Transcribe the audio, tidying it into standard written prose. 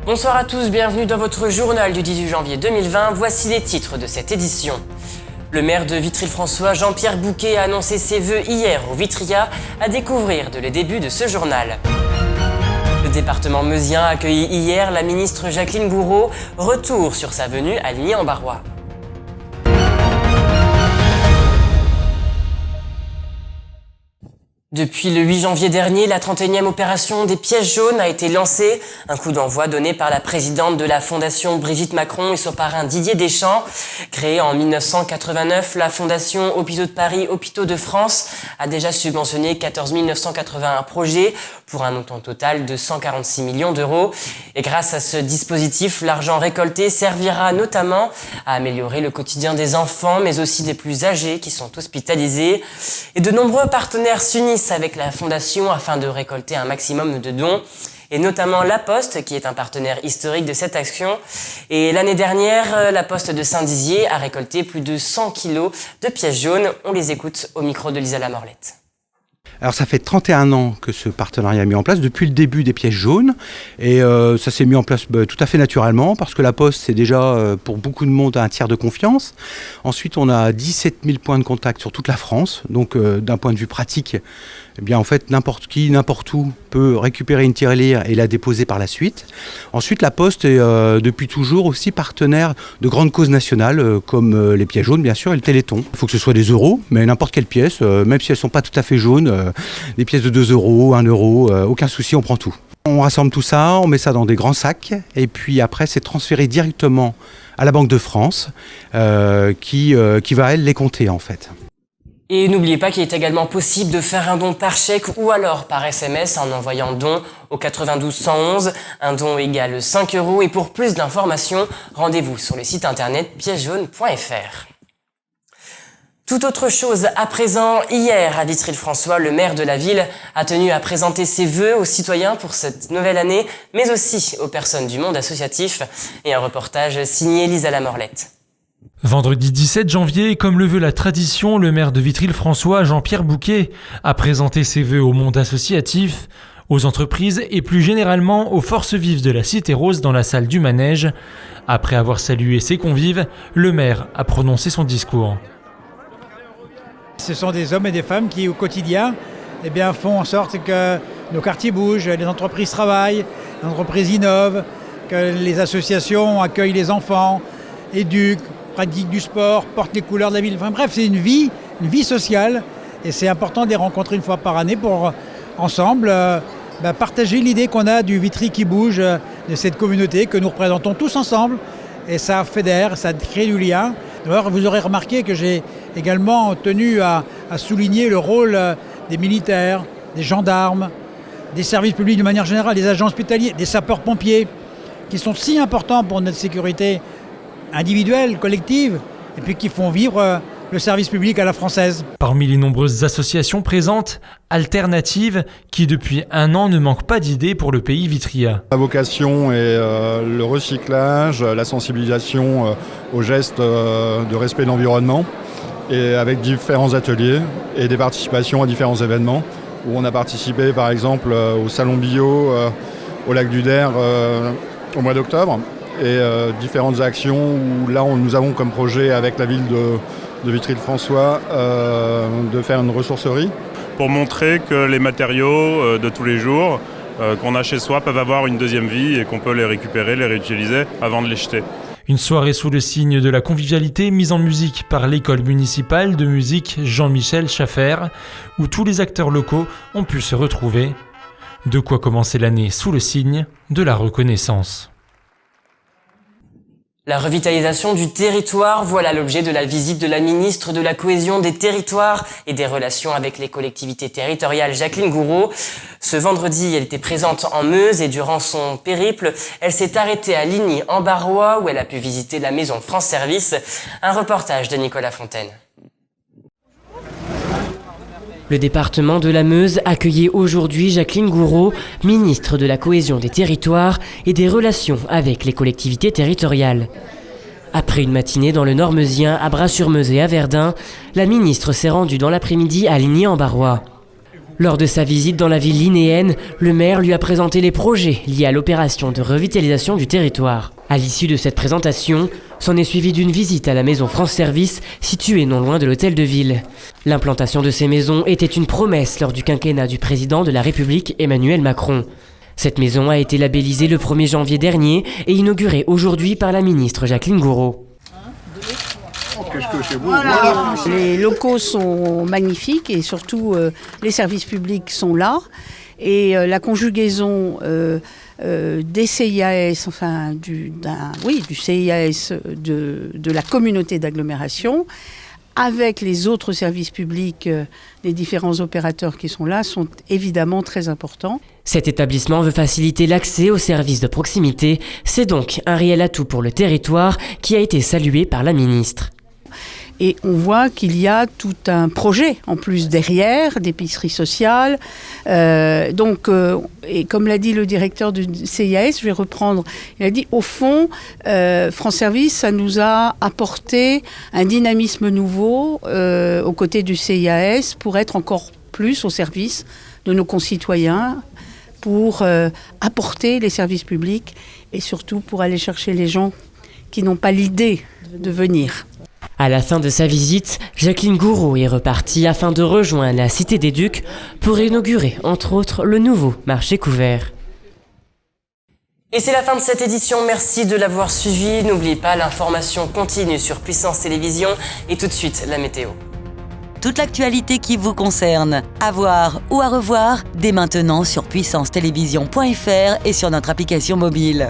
Bonsoir à tous, bienvenue dans votre journal du 18 janvier 2020. Voici les titres de cette édition. Le maire de Vitry-le-François, Jean-Pierre Bouquet, a annoncé ses vœux hier au Vitria, à découvrir dès le début de ce journal. Le département meusien a accueilli hier la ministre Jacqueline Gouraud, retour sur sa venue à Ligny-en-Barrois. Depuis le 8 janvier dernier, la 31e opération des pièces jaunes a été lancée. Un coup d'envoi donné par la présidente de la Fondation Brigitte Macron et son parrain Didier Deschamps. Créée en 1989, la Fondation Hôpitaux de Paris, Hôpitaux de France a déjà subventionné 14 981 projets pour un montant total de 146 millions d'euros. Et grâce à ce dispositif, l'argent récolté servira notamment à améliorer le quotidien des enfants, mais aussi des plus âgés qui sont hospitalisés. Et de nombreux partenaires s'unissent avec la Fondation afin de récolter un maximum de dons, et notamment La Poste, qui est un partenaire historique de cette action. Et l'année dernière, La Poste de Saint-Dizier a récolté plus de 100 kilos de pièces jaunes. On les écoute au micro de Lisa Lamorlette. Alors ça fait 31 ans que ce partenariat est mis en place, depuis le début des pièces jaunes, et ça s'est mis en place tout à fait naturellement, parce que La Poste c'est déjà pour beaucoup de monde un tiers de confiance. Ensuite on a 17 000 points de contact sur toute la France, donc d'un point de vue pratique, eh bien en fait n'importe qui, n'importe où peut récupérer une tirelire et la déposer par la suite. Ensuite La Poste est depuis toujours aussi partenaire de grandes causes nationales, comme les pièces jaunes bien sûr et le Téléthon. Il faut que ce soit des euros, mais n'importe quelle pièce, même si elles ne sont pas tout à fait jaunes, des pièces de 2 euros, 1 euro, aucun souci, on prend tout. On rassemble tout ça, on met ça dans des grands sacs et puis après c'est transféré directement à la Banque de France qui va elle les compter en fait. Et n'oubliez pas qu'il est également possible de faire un don par chèque ou alors par SMS en envoyant don au 92 111. Un don égale 5 euros et pour plus d'informations, rendez-vous sur le site internet piècesjaunes.fr. Tout autre chose à présent, hier à Vitry-le-François, le maire de la ville a tenu à présenter ses vœux aux citoyens pour cette nouvelle année, mais aussi aux personnes du monde associatif. Et un reportage signé Lisa Lamorlette. Vendredi 17 janvier, comme le veut la tradition, le maire de Vitry-le-François, Jean-Pierre Bouquet, a présenté ses vœux au monde associatif, aux entreprises et plus généralement aux forces vives de la Cité Rose dans la salle du Manège. Après avoir salué ses convives, le maire a prononcé son discours. Ce sont des hommes et des femmes qui, au quotidien, font en sorte que nos quartiers bougent, les entreprises travaillent, les entreprises innovent, que les associations accueillent les enfants, éduquent, pratiquent du sport, portent les couleurs de la ville. Enfin bref, c'est une vie sociale et c'est important de les rencontrer une fois par année pour ensemble partager l'idée qu'on a du Vitry qui bouge, de cette communauté que nous représentons tous ensemble. Et ça fédère, ça crée du lien. D'ailleurs, vous aurez remarqué que j'ai également tenu à souligner le rôle des militaires, des gendarmes, des services publics de manière générale, des agents hospitaliers, des sapeurs-pompiers, qui sont si importants pour notre sécurité individuelle, collective, et puis qui font vivre le service public à la française. Parmi les nombreuses associations présentes, Alternatives, qui depuis 1 an ne manque pas d'idées pour le pays vitrien. La vocation est le recyclage, la sensibilisation aux gestes de respect de l'environnement, et avec différents ateliers et des participations à différents événements, où on a participé par exemple au Salon Bio, au Lac du Der au mois d'octobre, et différentes actions où là nous avons comme projet avec la ville de Vitry-le-François de faire une ressourcerie. Pour montrer que les matériaux de tous les jours qu'on a chez soi peuvent avoir une deuxième vie et qu'on peut les récupérer, les réutiliser avant de les jeter. Une soirée sous le signe de la convivialité mise en musique par l'école municipale de musique Jean-Michel Schaffer, où tous les acteurs locaux ont pu se retrouver. De quoi commencer l'année sous le signe de la reconnaissance. La revitalisation du territoire, voilà l'objet de la visite de la ministre de la Cohésion des Territoires et des Relations avec les collectivités territoriales, Jacqueline Gouraud. Ce vendredi, elle était présente en Meuse et durant son périple, elle s'est arrêtée à Ligny-en-Barrois où elle a pu visiter la maison France Service. Un reportage de Nicolas Fontaine. Le département de la Meuse accueillait aujourd'hui Jacqueline Gouraud, ministre de la Cohésion des Territoires et des Relations avec les collectivités territoriales. Après une matinée dans le Nord meusien, à Bras-sur-Meuse et à Verdun, la ministre s'est rendue dans l'après-midi à Ligny-en-Barrois. Lors de sa visite dans la ville linéenne, le maire lui a présenté les projets liés à l'opération de revitalisation du territoire. À l'issue de cette présentation, s'en est suivi d'une visite à la maison France Service, située non loin de l'hôtel de ville. L'implantation de ces maisons était une promesse lors du quinquennat du président de la République Emmanuel Macron. Cette maison a été labellisée le 1er janvier dernier et inaugurée aujourd'hui par la ministre Jacqueline Gouraud. Les locaux sont magnifiques et surtout les services publics sont là. Et la conjugaison des CIAS, enfin du CIAS de la communauté d'agglomération, avec les autres services publics des différents opérateurs qui sont là, sont évidemment très importants. Cet établissement veut faciliter l'accès aux services de proximité. C'est donc un réel atout pour le territoire qui a été salué par la ministre. Et on voit qu'il y a tout un projet en plus derrière, d'épicerie sociale. Et comme l'a dit le directeur du CIAS, je vais reprendre, il a dit au fond, France Service, ça nous a apporté un dynamisme nouveau aux côtés du CIAS pour être encore plus au service de nos concitoyens, pour apporter les services publics et surtout pour aller chercher les gens qui n'ont pas l'idée de venir. À la fin de sa visite, Jacqueline Gouraud est repartie afin de rejoindre la Cité des Ducs pour inaugurer, entre autres, le nouveau marché couvert. Et c'est la fin de cette édition, merci de l'avoir suivi. N'oubliez pas, l'information continue sur Puissance Télévision et tout de suite, la météo. Toute l'actualité qui vous concerne, à voir ou à revoir, dès maintenant sur puissancetélévision.fr et sur notre application mobile.